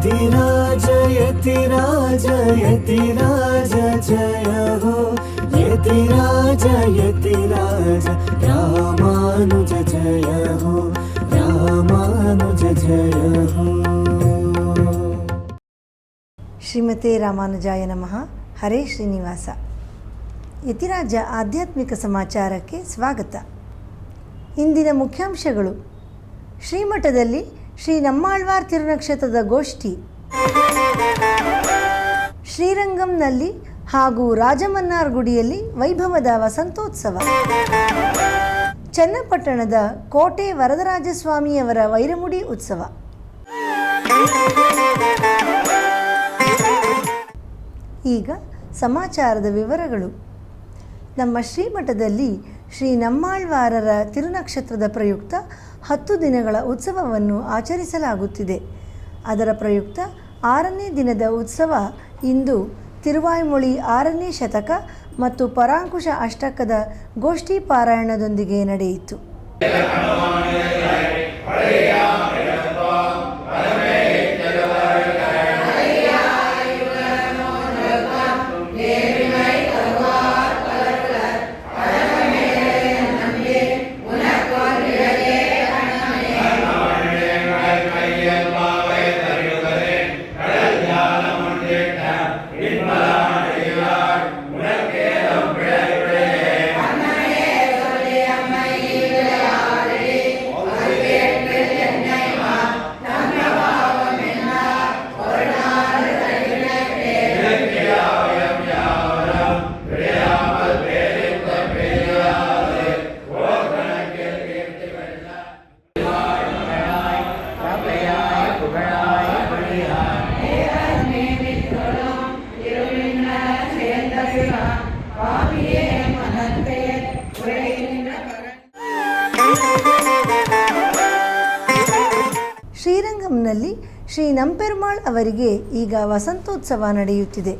यतिराज यतिराज यतिराज जय हो यतिराज यतिराज रामानुज जय हो रामानुज जय हो। ಶ್ರೀಮತೆ ರಾಮಾನುಜಾಯ ನಮಃ. ಹರೇ ಶ್ರೀನಿವಾಸ. ಯತಿರಾಜ ಆಧ್ಯಾತ್ಮಿಕ ಸಮಾಚಾರಕ್ಕೆ ಸ್ವಾಗತ. ಇಂದಿನ ಮುಖ್ಯಾಂಶಗಳು: ಶ್ರೀಮಠದಲ್ಲಿ ಶ್ರೀ ನಮ್ಮಾಳ್ವಾರ್ ತಿರುನಕ್ಷತ್ರದ ಗೋಷ್ಠಿ, ಶ್ರೀರಂಗಂನಲ್ಲಿ ಹಾಗೂ ರಾಜಮನ್ನಾರ್ ಗುಡಿಯಲ್ಲಿ ವೈಭವದ ವಸಂತೋತ್ಸವ, ಚನ್ನಪಟ್ಟಣದ ಕೋಟೆ ವರದರಾಜಸ್ವಾಮಿಯವರ ವೈರಮುಡಿ ಉತ್ಸವ. ಈಗ ಸಮಾಚಾರದ ವಿವರಗಳು. ನಮ್ಮ ಶ್ರೀಮಠದಲ್ಲಿ ಶ್ರೀ ನಮ್ಮಾಳ್ವಾರರ ತಿರುನಕ್ಷತ್ರದ ಪ್ರಯುಕ್ತ 10 ದಿನಗಳ ಉತ್ಸವವನ್ನು ಆಚರಿಸಲಾಗುತ್ತಿದೆ. ಅದರ ಪ್ರಯುಕ್ತ 6ನೇ ದಿನದ ಉತ್ಸವ ಇಂದು ತಿರುವಾಯ್ಮೊಳಿ 6ನೇ ಶತಕ ಮತ್ತು ಪರಾಂಕುಶ ಅಷ್ಟಕದ ಗೋಷ್ಠಿ ಪಾರಾಯಣದೊಂದಿಗೆ ನಡೆಯಿತು. ಶ್ರೀರಂಗಂನಲ್ಲಿ ಶ್ರೀ ನಂಪೆರುಮಾಳ್ ಅವರಿಗೆ ಈಗ ವಸಂತೋತ್ಸವ ನಡೆಯುತ್ತಿದೆ.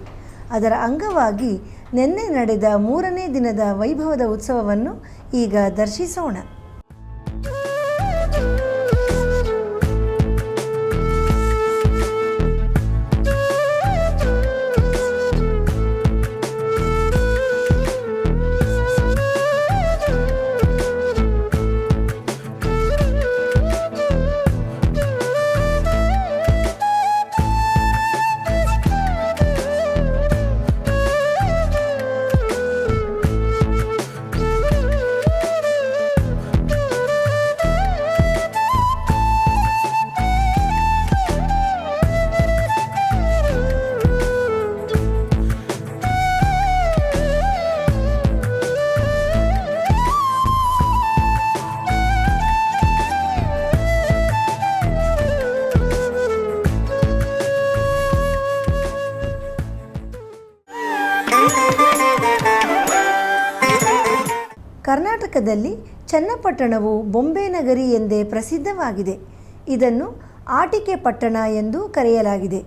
ಅದರ ಅಂಗವಾಗಿ ನಿನ್ನೆ ನಡೆದ 3ನೇ ದಿನದ ವೈಭವದ ಉತ್ಸವವನ್ನು ಈಗ ದರ್ಶಿಸೋಣ. ಕರ್ನಾಟಕದಲ್ಲಿ ಚನ್ನಪಟ್ಟಣವು ಬೊಂಬೆ ನಗರಿ ಎಂದೇ ಪ್ರಸಿದ್ಧವಾಗಿದೆ. ಇದನ್ನು ಆಟಿಕೆ ಪಟ್ಟಣ ಎಂದೂ ಕರೆಯಲಾಗಿದೆ.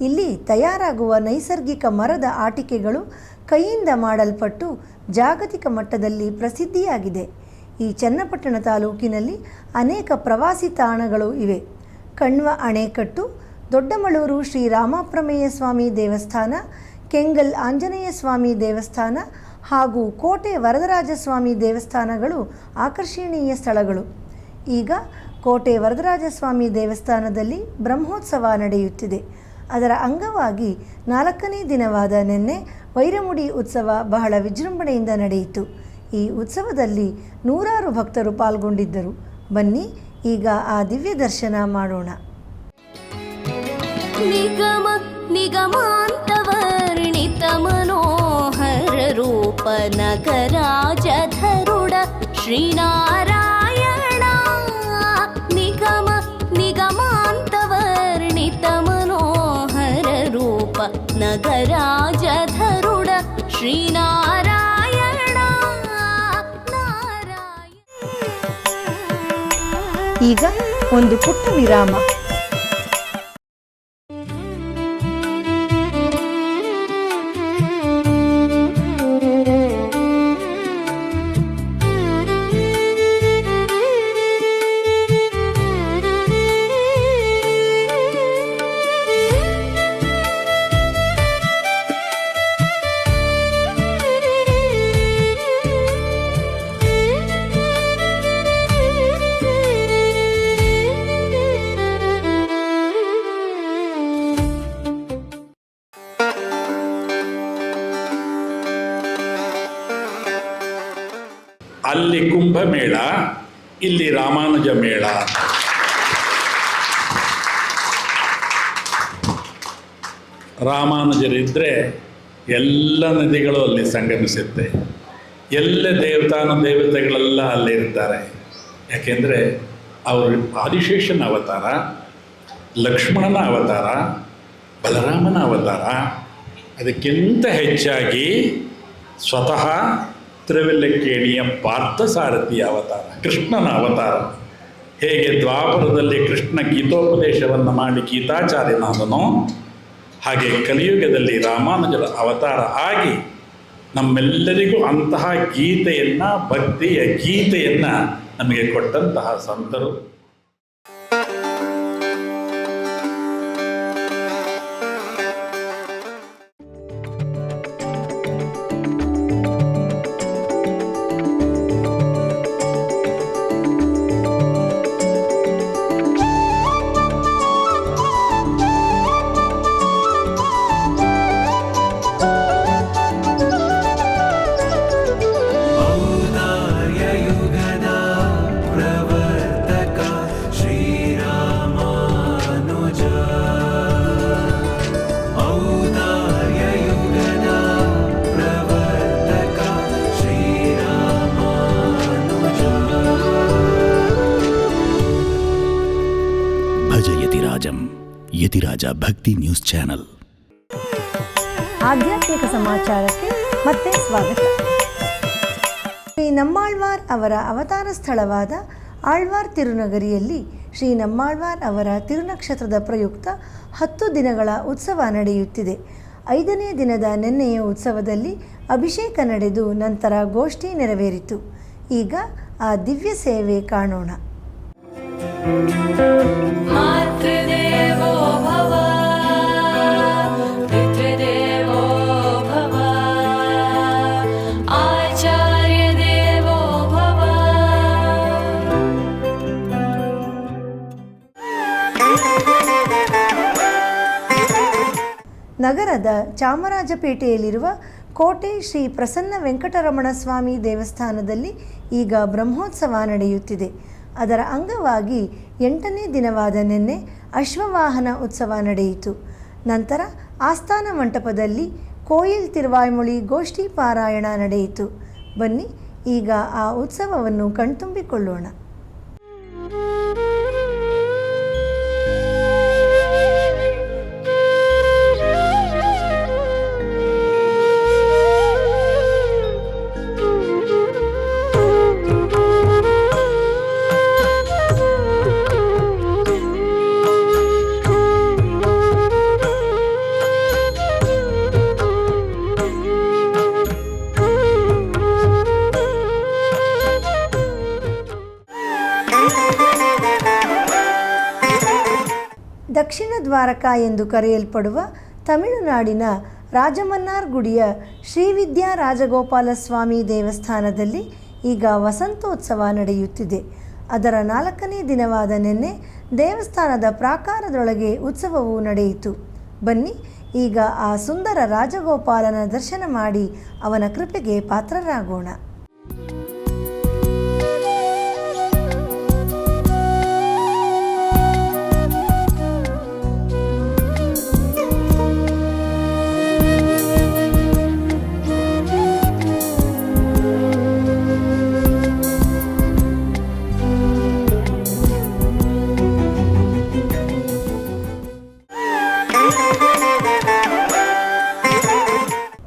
ಇಲ್ಲಿ ತಯಾರಾಗುವ ನೈಸರ್ಗಿಕ ಮರದ ಆಟಿಕೆಗಳು ಕೈಯಿಂದ ಮಾಡಲ್ಪಟ್ಟು ಜಾಗತಿಕ ಮಟ್ಟದಲ್ಲಿ ಪ್ರಸಿದ್ಧಿಯಾಗಿದೆ. ಈ ಚನ್ನಪಟ್ಟಣ ತಾಲೂಕಿನಲ್ಲಿ ಅನೇಕ ಪ್ರವಾಸಿ ತಾಣಗಳು ಇವೆ. ಕಣ್ವ ಅಣೆಕಟ್ಟು, ದೊಡ್ಡಮಳೂರು ಶ್ರೀ ರಾಮಪ್ರಮೇಯ ಸ್ವಾಮಿ ದೇವಸ್ಥಾನ, ಕೆಂಗಲ್ ಆಂಜನೇಯ ಸ್ವಾಮಿ ದೇವಸ್ಥಾನ ಹಾಗೂ ಕೋಟೆ ವರದರಾಜಸ್ವಾಮಿ ದೇವಸ್ಥಾನಗಳು ಆಕರ್ಷಣೀಯ ಸ್ಥಳಗಳು. ಈಗ ಕೋಟೆ ವರದರಾಜಸ್ವಾಮಿ ದೇವಸ್ಥಾನದಲ್ಲಿ ಬ್ರಹ್ಮೋತ್ಸವ ನಡೆಯುತ್ತಿದೆ. ಅದರ ಅಂಗವಾಗಿ 4ನೇ ದಿನವಾದ ನಿನ್ನೆ ವೈರಮುಡಿ ಉತ್ಸವ ಬಹಳ ವಿಜೃಂಭಣೆಯಿಂದ ನಡೆಯಿತು. ಈ ಉತ್ಸವದಲ್ಲಿ 100 ಭಕ್ತರು ಪಾಲ್ಗೊಂಡಿದ್ದರು. ಬನ್ನಿ ಈಗ ಆ ದಿವ್ಯ ದರ್ಶನ ಮಾಡೋಣ. ನಿಗಮ ನಿಗಮಾಂತವರ್ಣಿತ ಮನೋಹರ ರೂಪ ನಗರಾಜಧರುಡ ಶ್ರೀನಾರಾಯಣ. ನಿಗಮ ನಿಗಮಾಂತವರ್ಣಿತ ಮನೋಹರ ರೂಪ ನಗರಾಜಧರುಡ ಶ್ರೀನಾರಾಯಣ. ಈಗ ಒಂದು ಪುಟ್ಟ ವಿರಾಮ. ಅಲ್ಲಿ ಕುಂಭಮೇಳ, ಇಲ್ಲಿ ರಾಮಾನುಜ ಮೇಳ. ರಾಮಾನುಜರಿದ್ದರೆ ಎಲ್ಲ ನದಿಗಳು ಅಲ್ಲಿ ಸಂಗಮಿಸುತ್ತೆ. ಎಲ್ಲ ದೇವತೆಗಳೆಲ್ಲ ಅಲ್ಲಿರ್ತಾರೆ. ಯಾಕೆಂದರೆ ಅವರು ಆದಿಶೇಷನ ಅವತಾರ, ಲಕ್ಷ್ಮಣನ ಅವತಾರ, ಬಲರಾಮನ ಅವತಾರ, ಅದಕ್ಕಿಂತ ಹೆಚ್ಚಾಗಿ ಸ್ವತಃ ತಿರುವೆಲ್ಲಕ್ಕೇಣಿಯ ಪಾರ್ಥಸಾರಥಿಯ ಅವತಾರ, ಕೃಷ್ಣನ ಅವತಾರ. ಹೇಗೆ ದ್ವಾಪರದಲ್ಲಿ ಕೃಷ್ಣ ಗೀತೋಪದೇಶವನ್ನು ಮಾಡಿ ಗೀತಾಚಾರ್ಯನಾದನೋ, ಹಾಗೆ ಕಲಿಯುಗದಲ್ಲಿ ರಾಮಾನುಜರ ಅವತಾರ ಆಗಿ ನಮ್ಮೆಲ್ಲರಿಗೂ ಅಂತಹ ಗೀತೆಯನ್ನು, ಭಕ್ತಿಯ ಗೀತೆಯನ್ನು ನಮಗೆ ಕೊಟ್ಟಂತಹ ಸಂತರು. ಯತಿರಾಜ ಭಕ್ತಿ ನ್ಯೂಸ್ ಚಾನೆಲ್. ಆಧ್ಯಾತ್ಮಿಕ ಸಮಾಚಾರಕ್ಕೆ ಮತ್ತೆ ಸ್ವಾಗತ. ಶ್ರೀ ನಮ್ಮಾಳ್ವಾರ್ ಅವರ ಅವತಾರ ಸ್ಥಳವಾದ ಆಳ್ವಾರ್ ತಿರುನಗರಿಯಲ್ಲಿ ಶ್ರೀ ನಮ್ಮಾಳ್ವಾರ್ ಅವರ ತಿರುನಕ್ಷತ್ರದ ಪ್ರಯುಕ್ತ 10 ದಿನಗಳ ಉತ್ಸವ ನಡೆಯುತ್ತಿದೆ. 5ನೇ ದಿನದ ನಿನ್ನೆಯ ಉತ್ಸವದಲ್ಲಿ ಅಭಿಷೇಕ ನಡೆದು ನಂತರ ಗೋಷ್ಠಿ ನೆರವೇರಿತು. ಈಗ ಆ ದಿವ್ಯ ಸೇವೆ ಕಾಣೋಣ. ನಗರದ ಚಾಮರಾಜಪೇಟೆಯಲ್ಲಿರುವ ಕೋಟೆ ಶ್ರೀ ಪ್ರಸನ್ನ ವೆಂಕಟರಮಣ ಸ್ವಾಮಿ ದೇವಸ್ಥಾನದಲ್ಲಿ ಈಗ ಬ್ರಹ್ಮೋತ್ಸವ ನಡೆಯುತ್ತಿದೆ. ಅದರ ಅಂಗವಾಗಿ 8ನೇ ದಿನವಾದ ನಿನ್ನೆ ಅಶ್ವವಾಹನ ಉತ್ಸವ ನಡೆಯಿತು. ನಂತರ ಆಸ್ಥಾನ ಮಂಟಪದಲ್ಲಿ ಕೋಯಿಲ್ ತಿರುವಾಯ್ಮೊಳಿ ಗೋಷ್ಠಿ ಪಾರಾಯಣ ನಡೆಯಿತು. ಬನ್ನಿ ಈಗ ಆ ಉತ್ಸವವನ್ನು ಕಣ್ತುಂಬಿಕೊಳ್ಳೋಣ. ದಕ್ಷಿಣ ದ್ವಾರಕ ಎಂದು ಕರೆಯಲ್ಪಡುವ ತಮಿಳುನಾಡಿನ ರಾಜಮನ್ನಾರ್ ಗುಡಿಯ ಶ್ರೀವಿದ್ಯಾ ರಾಜಗೋಪಾಲ ಸ್ವಾಮಿ ದೇವಸ್ಥಾನದಲ್ಲಿ ಈಗ ವಸಂತೋತ್ಸವ ನಡೆಯುತ್ತಿದೆ. ಅದರ 4ನೇ ದಿನವಾದ ನಿನ್ನೆ ದೇವಸ್ಥಾನದ ಪ್ರಾಕಾರದೊಳಗೆ ಉತ್ಸವವು ನಡೆಯಿತು. ಬನ್ನಿ ಈಗ ಆ ಸುಂದರ ರಾಜಗೋಪಾಲನ ದರ್ಶನ ಮಾಡಿ ಅವನ ಕೃಪೆಗೆ ಪಾತ್ರರಾಗೋಣ.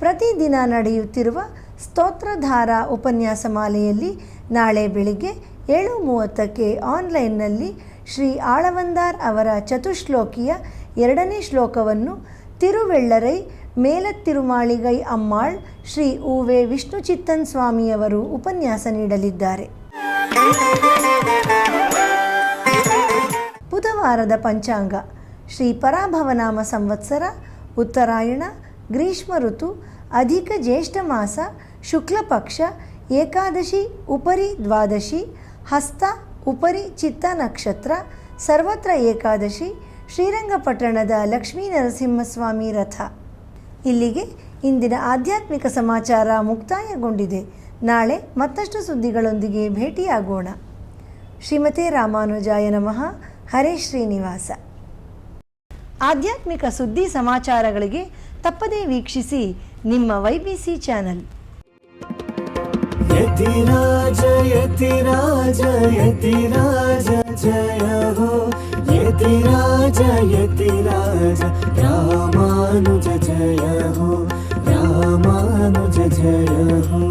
ಪ್ರತಿದಿನ ನಡೆಯುತ್ತಿರುವ ಸ್ತೋತ್ರಧಾರ ಉಪನ್ಯಾಸ ಮಾಲೆಯಲ್ಲಿ ನಾಳೆ ಬೆಳಿಗ್ಗೆ 7:30ಕ್ಕೆ ಆನ್ಲೈನ್ನಲ್ಲಿ ಶ್ರೀ ಆಳವಂದಾರ್ ಅವರ ಚತುಶ್ಲೋಕಿಯ 2ನೇ ಶ್ಲೋಕವನ್ನು ತಿರುವೆಳ್ಳರೈ ಮೇಲತ್ತಿರುಮಾಳಿಗೈ ಅಮ್ಮಾಳ್ ಶ್ರೀ ಉವೆ ವಿಷ್ಣುಚಿತ್ತನ್ ಸ್ವಾಮಿಯವರು ಉಪನ್ಯಾಸ ನೀಡಲಿದ್ದಾರೆ. ಬುಧವಾರದ ಪಂಚಾಂಗ ಶ್ರೀ ಪರಾಭವನಾಮ ಸಂವತ್ಸರ, ಉತ್ತರಾಯಣ, ಗ್ರೀಷ್ಮ ಋತು, ಅಧಿಕ ಜ್ಯೇಷ್ಠ ಮಾಸ, ಶುಕ್ಲ ಪಕ್ಷ, ಏಕಾದಶಿ ಉಪರಿ ದ್ವಾದಶಿ, ಹಸ್ತ ಉಪರಿ ಚಿತ್ತ ನಕ್ಷತ್ರ, ಸರ್ವತ್ರ ಏಕಾದಶಿ, ಶ್ರೀರಂಗಪಟ್ಟಣದ ಲಕ್ಷ್ಮೀ ನರಸಿಂಹಸ್ವಾಮಿ ರಥ. ಇಲ್ಲಿಗೆ ಇಂದಿನ ಆಧ್ಯಾತ್ಮಿಕ ಸಮಾಚಾರ ಮುಕ್ತಾಯಗೊಂಡಿದೆ. ನಾಳೆ ಮತ್ತಷ್ಟು ಸುದ್ದಿಗಳೊಂದಿಗೆ ಭೇಟಿಯಾಗೋಣ. ಶ್ರೀಮತೆ ರಾಮಾನುಜಾಯ ನಮಃ. ಹರೇ ಶ್ರೀನಿವಾಸ. ಆಧ್ಯಾತ್ಮಿಕ ಸುದ್ದಿ ಸಮಾಚಾರಗಳಿಗೆ ತಪ್ಪದೇ ವೀಕ್ಷಿಸಿ ನಿಮ್ಮ YBC ಚಾನಲ್. ಯತಿರಾಜ ಯತಿರಾಜ ಯತಿರಾಜ ಜಯ ಹೋ, ಯತಿರಾಜ ಯತಿರಾಜ ರಾಮಾನುಜ ಜಯ ಹೋ, ರಾಮಾನುಜ ಜಯ ಹೋ.